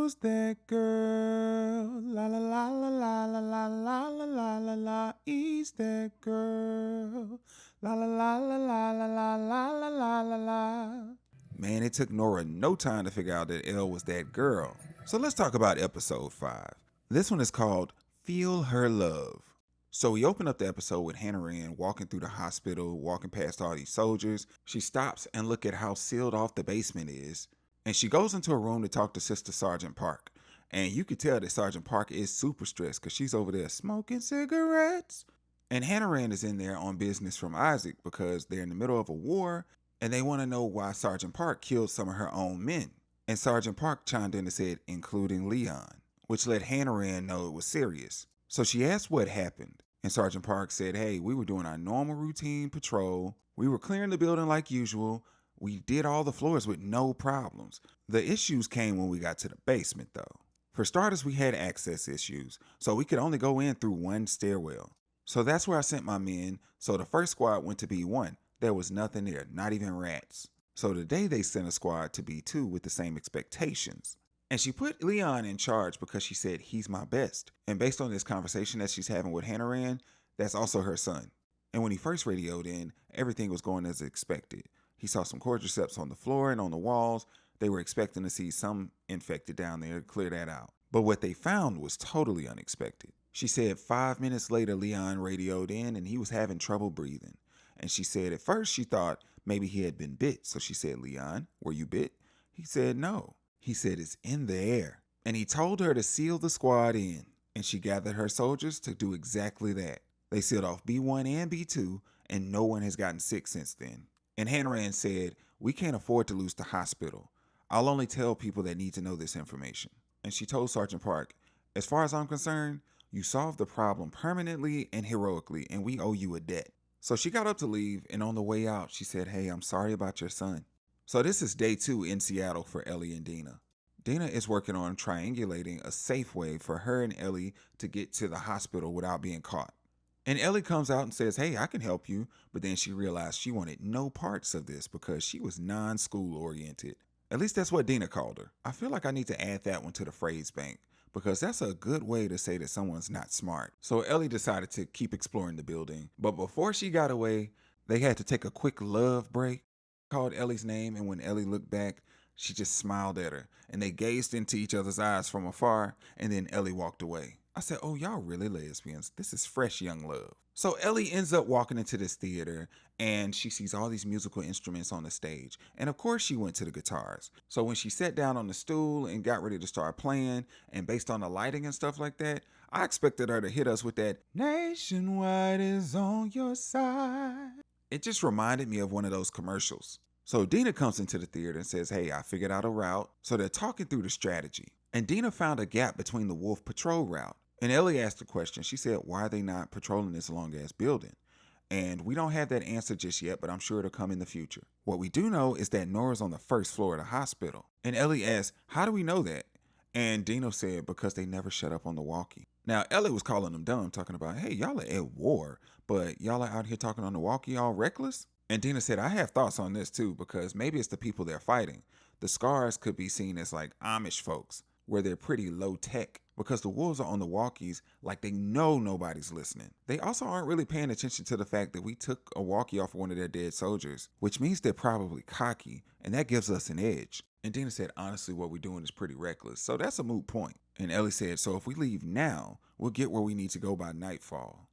Who's that girl? La la la la la la la la la la la la. Is that girl? La la la la la la la la la la la la. Man, it took Nora no time to figure out that Elle was that girl. So let's talk about episode 5. This one is called Feel Her Love. So we open up the episode with Hannah Rand walking through the hospital, walking past all these soldiers. She stops and look at how sealed off the basement is. And she goes into a room to talk to Sister Sergeant Park. And you could tell that Sergeant Park is super stressed because she's over there smoking cigarettes. And Hannah Rand is in there on business from Isaac because they're in the middle of a war and they want to know why Sergeant Park killed some of her own men. And Sergeant Park chimed in and said, including Leon, which let Hannah Rand know it was serious. So she asked what happened. And Sergeant Park said, hey, we were doing our normal routine patrol. We were clearing the building like usual. We did all the floors with no problems. The issues came when we got to the basement, though. For starters, we had access issues, so we could only go in through one stairwell. So that's where I sent my men. So the first squad went to B1. There was nothing there, not even rats. So today they sent a squad to B2 with the same expectations. And she put Leon in charge because she said he's my best. And based on this conversation that she's having with Hannah Rand, that's also her son. And when he first radioed in, everything was going as expected. He saw some cordyceps on the floor and on the walls. They were expecting to see some infected down there to clear that out. But what they found was totally unexpected. She said 5 minutes later, Leon radioed in and he was having trouble breathing. And she said at first she thought maybe he had been bit. So she said, Leon, were you bit? He said no. He said it's in the air. And he told her to seal the squad in. And she gathered her soldiers to do exactly that. They sealed off B1 and B2 and no one has gotten sick since then. And Hannah Rand said, we can't afford to lose the hospital. I'll only tell people that need to know this information. And she told Sergeant Park, as far as I'm concerned, you solved the problem permanently and heroically, and we owe you a debt. So she got up to leave, and on the way out, she said, hey, I'm sorry about your son. So this is day 2 in Seattle for Ellie and Dina. Dina is working on triangulating a safe way for her and Ellie to get to the hospital without being caught. And Ellie comes out and says, hey, I can help you. But then she realized she wanted no parts of this because she was non-school oriented. At least that's what Dina called her. I feel like I need to add that one to the phrase bank because that's a good way to say that someone's not smart. So Ellie decided to keep exploring the building. But before she got away, they had to take a quick love break. Called Ellie's name, and when Ellie looked back, she just smiled at her. And they gazed into each other's eyes from afar, and then Ellie walked away. I said, oh, y'all really lesbians. This is fresh young love. So Ellie ends up walking into this theater and she sees all these musical instruments on the stage. And of course she went to the guitars. So when she sat down on the stool and got ready to start playing, and based on the lighting and stuff like that, I expected her to hit us with that Nationwide is on your side. It just reminded me of one of those commercials. So Dina comes into the theater and says, hey, I figured out a route. So they're talking through the strategy. And Dina found a gap between the Wolf Patrol route. And Ellie asked the question. She said, why are they not patrolling this long-ass building? And we don't have that answer just yet, but I'm sure it'll come in the future. What we do know is that Nora's on the first floor of the hospital. And Ellie asked, how do we know that? And Dino said, because they never shut up on the walkie. Now, Ellie was calling them dumb, talking about, hey, y'all are at war, but y'all are out here talking on the walkie all reckless? And Dina said, I have thoughts on this too, because maybe it's the people they're fighting. The scars could be seen as like Amish folks, where they're pretty low tech, because the wolves are on the walkies like they know nobody's listening. They also aren't really paying attention to the fact that we took a walkie off of one of their dead soldiers, which means they're probably cocky, and that gives us an edge. And Dina said, honestly, what we're doing is pretty reckless, so that's a moot point. And Ellie said, so if we leave now, we'll get where we need to go by nightfall.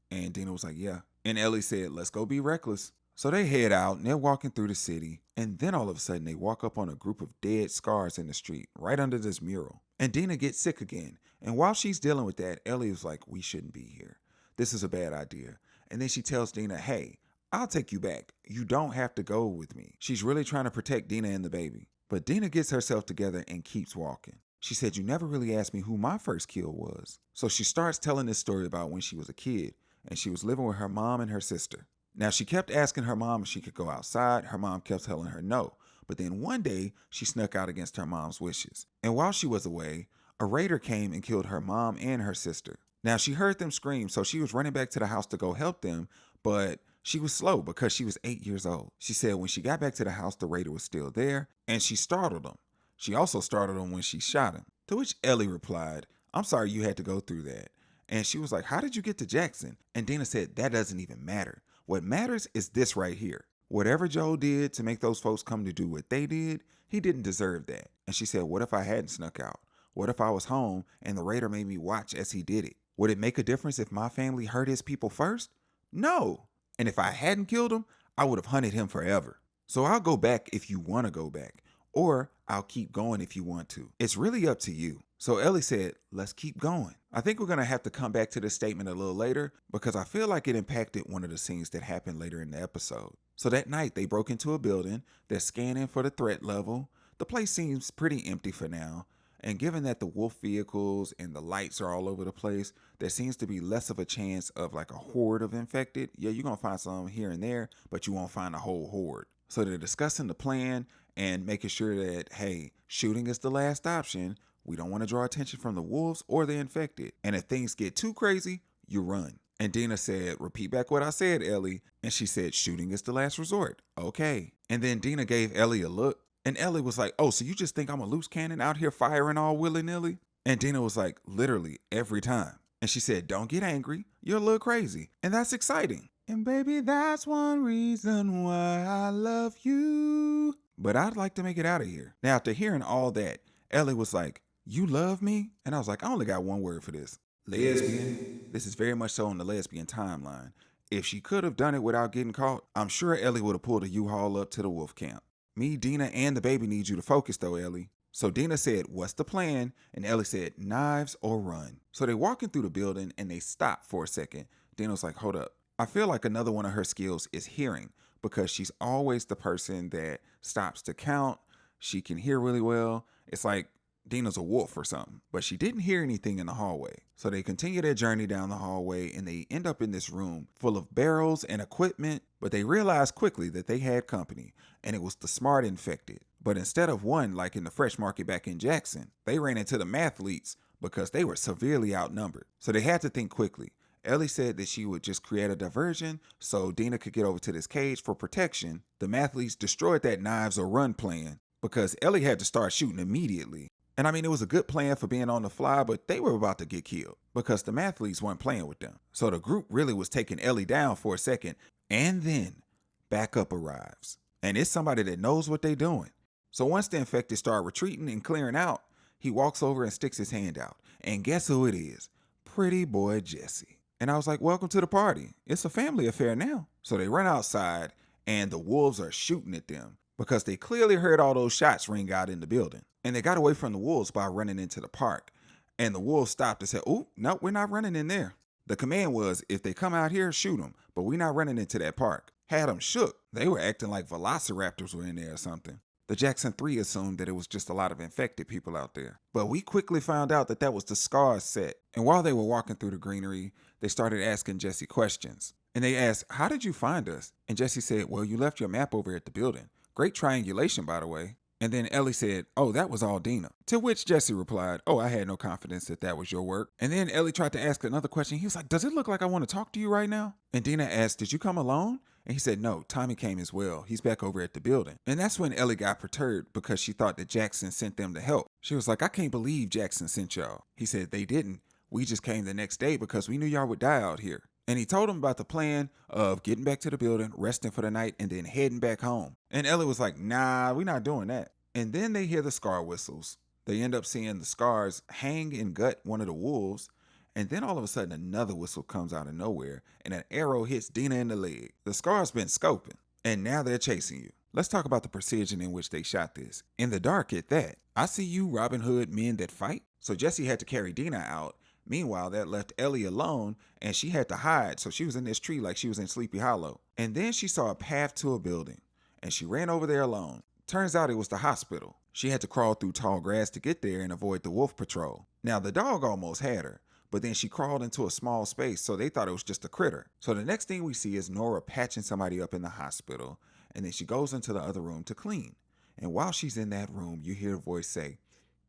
And Dina was like, yeah. And Ellie said, let's go be reckless. So they head out and they're walking through the city, and then all of a sudden they walk up on a group of dead scars in the street right under this mural. And Dina gets sick again. And while she's dealing with that, Ellie is like, we shouldn't be here. This is a bad idea. And then she tells Dina, hey, I'll take you back. You don't have to go with me. She's really trying to protect Dina and the baby. But Dina gets herself together and keeps walking. She said, you never really asked me who my first kill was. So she starts telling this story about when she was a kid and she was living with her mom and her sister. Now, she kept asking her mom if she could go outside. Her mom kept telling her no. But then one day, she snuck out against her mom's wishes. And while she was away, a raider came and killed her mom and her sister. Now, she heard them scream, so she was running back to the house to go help them, but she was slow because she was 8 years old. She said when she got back to the house, the raider was still there, and she startled him. She also startled him when she shot him. To which Ellie replied, I'm sorry you had to go through that. And she was like, how did you get to Jackson? And Dina said, that doesn't even matter. What matters is this right here. Whatever Joe did to make those folks come to do what they did, he didn't deserve that. And she said, what if I hadn't snuck out? What if I was home and the raider made me watch as he did it? Would it make a difference if my family hurt his people first? No. And if I hadn't killed him, I would have hunted him forever. So I'll go back if you want to go back, or I'll keep going if you want to. It's really up to you. So Ellie said, let's keep going. I think we're going to have to come back to this statement a little later because I feel like it impacted one of the scenes that happened later in the episode. So that night they broke into a building. They're scanning for the threat level. The place seems pretty empty for now. And given that the wolf vehicles and the lights are all over the place, there seems to be less of a chance of like a horde of infected. Yeah, you're going to find some here and there, but you won't find a whole horde. So they're discussing the plan and making sure that, hey, shooting is the last option. We don't want to draw attention from the wolves or the infected. And if things get too crazy, you run. And Dina said, repeat back what I said, Ellie. And she said, shooting is the last resort. Okay. And then Dina gave Ellie a look. And Ellie was like, oh, so you just think I'm a loose cannon out here firing all willy-nilly? And Dina was like, literally every time. And she said, don't get angry. You're a little crazy. And that's exciting. And baby, that's one reason why I love you. But I'd like to make it out of here. Now, after hearing all that, Ellie was like, you love me? And I was like, I only got one word for this. Lesbian. This is very much so on the lesbian timeline. If she could have done it without getting caught, I'm sure Ellie would have pulled a U-Haul up to the wolf camp. Me, Dina, and the baby need you to focus though, Ellie. So Dina said, what's the plan? And Ellie said, knives or run. So they walking through the building and they stop for a second. Dina was like, hold up. I feel like another one of her skills is hearing because she's always the person that stops to count. She can hear really well. It's like Dina's a wolf or something, but she didn't hear anything in the hallway. So they continue their journey down the hallway and they end up in this room full of barrels and equipment, but they realized quickly that they had company and it was the smart infected. But instead of one like in the fresh market back in Jackson, they ran into the mathletes because they were severely outnumbered. So they had to think quickly. Ellie said that she would just create a diversion so Dina could get over to this cage for protection. The mathletes destroyed that knives or run plan because Ellie had to start shooting immediately. And I mean, it was a good plan for being on the fly, but they were about to get killed because the mathletes weren't playing with them. So the group really was taking Ellie down for a second. And then backup arrives. And it's somebody that knows what they're doing. So once the infected start retreating and clearing out, he walks over and sticks his hand out. And guess who it is? Pretty boy Jesse. And I was like, welcome to the party. It's a family affair now. So they run outside and the wolves are shooting at them because they clearly heard all those shots ring out in the building. And they got away from the wolves by running into the park. And the wolves stopped and said, oh, no, we're not running in there. The command was, if they come out here, shoot them. But we're not running into that park. Had them shook. They were acting like velociraptors were in there or something. The Jackson 3 assumed that it was just a lot of infected people out there. But we quickly found out that that was the Scars set. And while they were walking through the greenery, they started asking Jesse questions. And they asked, how did you find us? And Jesse said, well, you left your map over at the building. Great triangulation, by the way. And then Ellie said, oh, that was all Dina. To which Jesse replied, oh, I had no confidence that that was your work. And then Ellie tried to ask another question. He was like, does it look like I want to talk to you right now? And Dina asked, did you come alone? And he said, no, Tommy came as well. He's back over at the building. And that's when Ellie got perturbed because she thought that Jackson sent them to help. She was like, I can't believe Jackson sent y'all. He said, they didn't. We just came the next day because we knew y'all would die out here. And he told him about the plan of getting back to the building, resting for the night, and then heading back home. And Ellie was like, nah, we're not doing that. And then they hear the scar whistles. They end up seeing the Scars hang and gut one of the wolves. And then all of a sudden another whistle comes out of nowhere and an arrow hits Dina in the leg. The Scars been scoping and now they're chasing you. Let's talk about the precision in which they shot this. In the dark at that. I see you, Robin Hood men that fight. So Jesse had to carry Dina out. Meanwhile, that left Ellie alone and she had to hide. So she was in this tree like she was in Sleepy Hollow. And then she saw a path to a building and she ran over there alone. Turns out it was the hospital. She had to crawl through tall grass to get there and avoid the wolf patrol. Now the dog almost had her, but then she crawled into a small space, so they thought it was just a critter. So the next thing we see is Nora patching somebody up in the hospital, and then she goes into the other room to clean. And while she's in that room, you hear a voice say,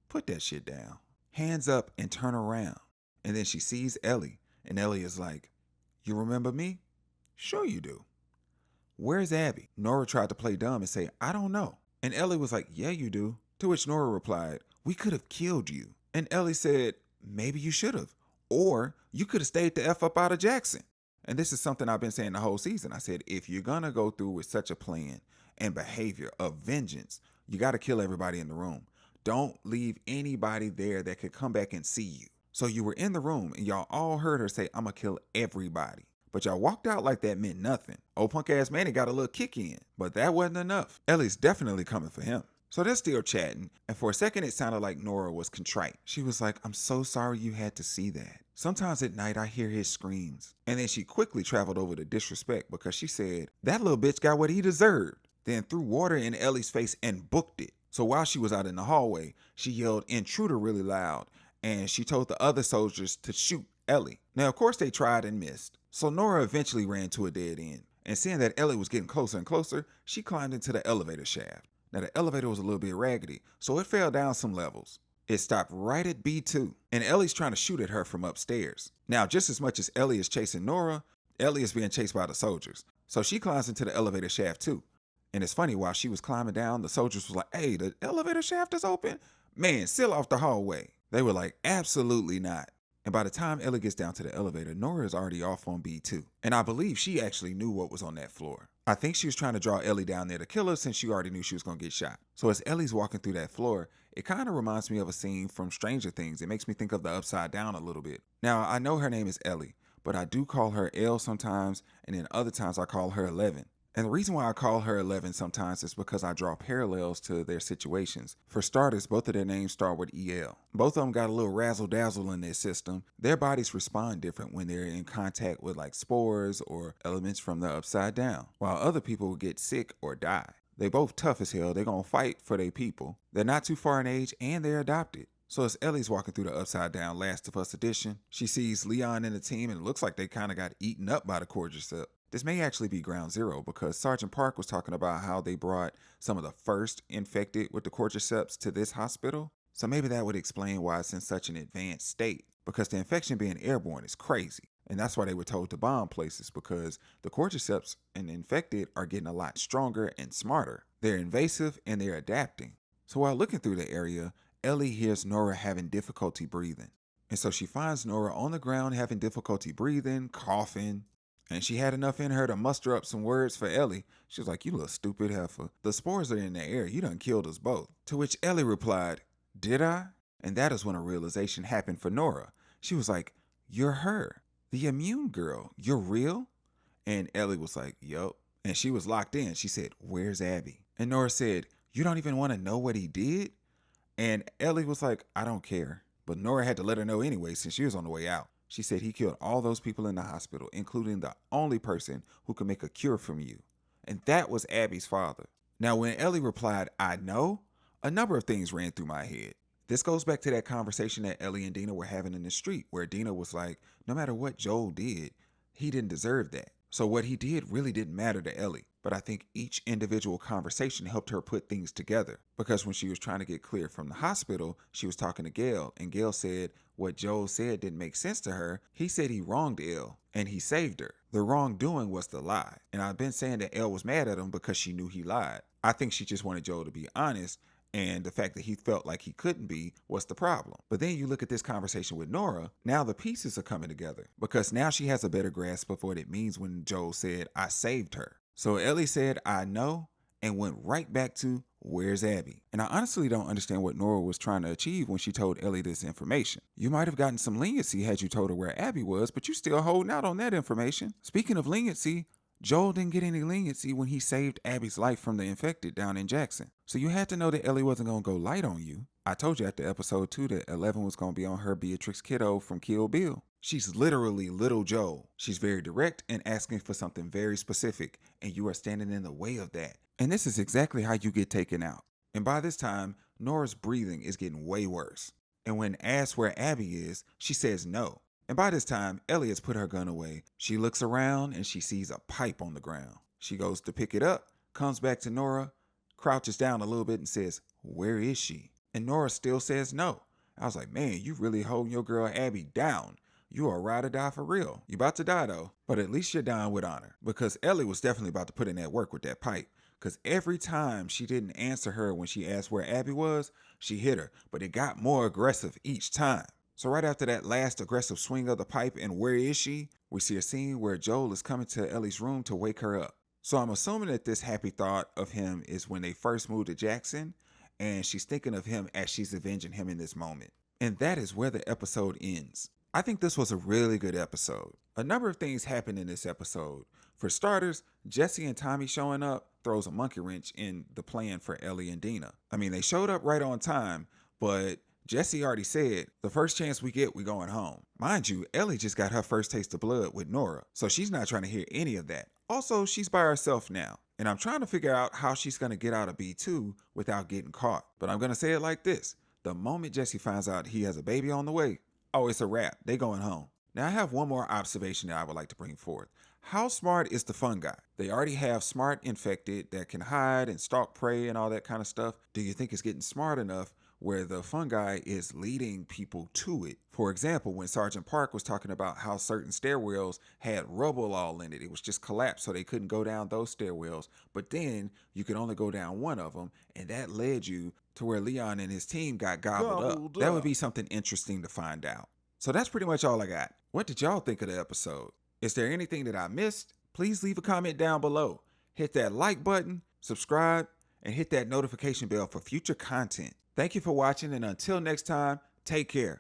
put that shit down. Hands up and turn around. And then she sees Ellie, and Ellie is like, you remember me? Sure you do. Where's Abby? Nora tried to play dumb and say, I don't know. And Ellie was like, yeah, you do. To which Nora replied, we could have killed you. And Ellie said, maybe you should have. Or you could have stayed the F up out of Jackson. And this is something I've been saying the whole season. I said, if you're going to go through with such a plan and behavior of vengeance, you got to kill everybody in the room. Don't leave anybody there that could come back and see you. So you were in the room and y'all all heard her say, I'm going to kill everybody. But y'all walked out like that meant nothing. Old punk ass Manny got a little kick in, but that wasn't enough. Ellie's definitely coming for him. So they're still chatting, and for a second it sounded like Nora was contrite. She was like, I'm so sorry you had to see that. Sometimes at night I hear his screams. And then she quickly traveled over to disrespect because she said, that little bitch got what he deserved. Then threw water in Ellie's face and booked it. So while she was out in the hallway, she yelled intruder really loud, and she told the other soldiers to shoot Ellie. Now of course they tried and missed. So Nora eventually ran to a dead end. And seeing that Ellie was getting closer and closer, she climbed into the elevator shaft. Now the elevator was a little bit raggedy, so it fell down some levels. It stopped right at B2, and Ellie's trying to shoot at her from upstairs. Now just as much as Ellie is chasing Nora, Ellie is being chased by the soldiers. So she climbs into the elevator shaft too. And it's funny, while she was climbing down, the soldiers was like, hey, the elevator shaft is open? Man, seal off the hallway. They were like, absolutely not. And by the time Ellie gets down to the elevator, Nora is already off on B2. And I believe she actually knew what was on that floor. I think she was trying to draw Ellie down there to kill her since she already knew she was going to get shot. So as Ellie's walking through that floor, it kind of reminds me of a scene from Stranger Things. It makes me think of the Upside Down a little bit. Now, I know her name is Ellie, but I do call her Elle sometimes, and then other times I call her 11. And the reason why I call her 11 sometimes is because I draw parallels to their situations. For starters, both of their names start with EL. Both of them got a little razzle-dazzle in their system. Their bodies respond different when they're in contact with like spores or elements from the upside down, while other people will get sick or die. They both tough as hell. They're gonna fight for their people. They're not too far in age and they're adopted. So as Ellie's walking through the Upside Down Last of Us edition, she sees Leon and the team and it looks like they kind of got eaten up by the cordyceps. This may actually be ground zero because Sergeant Park was talking about how they brought some of the first infected with the cordyceps to this hospital. So maybe that would explain why it's in such an advanced state, because the infection being airborne is crazy. And that's why they were told to bomb places, because the cordyceps and the infected are getting a lot stronger and smarter. They're invasive and they're adapting. So while looking through the area, Ellie hears Nora having difficulty breathing. And so she finds Nora on the ground having difficulty breathing, coughing, and she had enough in her to muster up some words for Ellie. She was like, you little stupid heifer. The spores are in the air. You done killed us both. To which Ellie replied, did I? And that is when a realization happened for Nora. She was like, you're her. The immune girl. You're real? And Ellie was like, yup. And she was locked in. She said, where's Abby? And Nora said, you don't even want to know what he did? And Ellie was like, I don't care. But Nora had to let her know anyway since she was on the way out. She said he killed all those people in the hospital, including the only person who could make a cure from you. And that was Abby's father. Now, when Ellie replied, I know, a number of things ran through my head. This goes back to that conversation that Ellie and Dina were having in the street, where Dina was like, no matter what Joel did, he didn't deserve that. So what he did really didn't matter to Ellie. But I think each individual conversation helped her put things together. Because when she was trying to get clear from the hospital, she was talking to Gail, and Gail said what Joel said didn't make sense to her. He said he wronged Elle, and he saved her. The wrongdoing was the lie. And I've been saying that Elle was mad at him because she knew he lied. I think she just wanted Joel to be honest, and the fact that he felt like he couldn't be was the problem. But then you look at this conversation with Nora, now the pieces are coming together. Because now she has a better grasp of what it means when Joel said, I saved her. So Ellie said, I know, and went right back to, where's Abby? And I honestly don't understand what Nora was trying to achieve when she told Ellie this information. You might have gotten some leniency had you told her where Abby was, but you still holding out on that information. Speaking of leniency, Joel didn't get any leniency when he saved Abby's life from the infected down in Jackson. So you had to know that Ellie wasn't going to go light on you. I told you after episode 2 that 11 was going to be on her Beatrix Kiddo from Kill Bill. She's literally little Joel. She's very direct and asking for something very specific, and you are standing in the way of that. And this is exactly how you get taken out. And by this time, Nora's breathing is getting way worse. And when asked where Abby is, she says no. And by this time, Ellie has put her gun away. She looks around and she sees a pipe on the ground. She goes to pick it up, comes back to Nora, crouches down a little bit and says, where is she? And Nora still says no. I was like, man, you really holding your girl Abby down. You are ride or die for real. You about to die though, but at least you're dying with honor. Because Ellie was definitely about to put in that work with that pipe. because every time she didn't answer her when she asked where Abby was, she hit her, but it got more aggressive each time. So right after that last aggressive swing of the pipe and where is she, we see a scene where Joel is coming to Ellie's room to wake her up. So I'm assuming that this happy thought of him is when they first moved to Jackson, and she's thinking of him as she's avenging him in this moment. And that is where the episode ends. I think this was a really good episode. A number of things happened in this episode. For starters, Jesse and Tommy showing up throws a monkey wrench in the plan for Ellie and Dina. I mean, they showed up right on time, but Jesse already said, the first chance we get, we going home. Mind you, Ellie just got her first taste of blood with Nora, so she's not trying to hear any of that. Also, she's by herself now, and I'm trying to figure out how she's going to get out of B2 without getting caught. But I'm going to say it like this. The moment Jesse finds out he has a baby on the way, oh, it's a wrap. They going home. Now, I have one more observation that I would like to bring forth. How smart is the fungi? They already have smart infected that can hide and stalk prey and all that kind of stuff. Do you think it's getting smart enough where the fungi is leading people to it? For example, when Sergeant Park was talking about how certain stairwells had rubble all in it, it was just collapsed so they couldn't go down those stairwells, but then you could only go down one of them, and that led you to where Leon and his team got gobbled up. That would be something interesting to find out. So that's pretty much all I got. What did y'all think of the episode? Is there anything that I missed? Please leave a comment down below. Hit that like button, subscribe, and hit that notification bell for future content. Thank you for watching, and until next time, take care.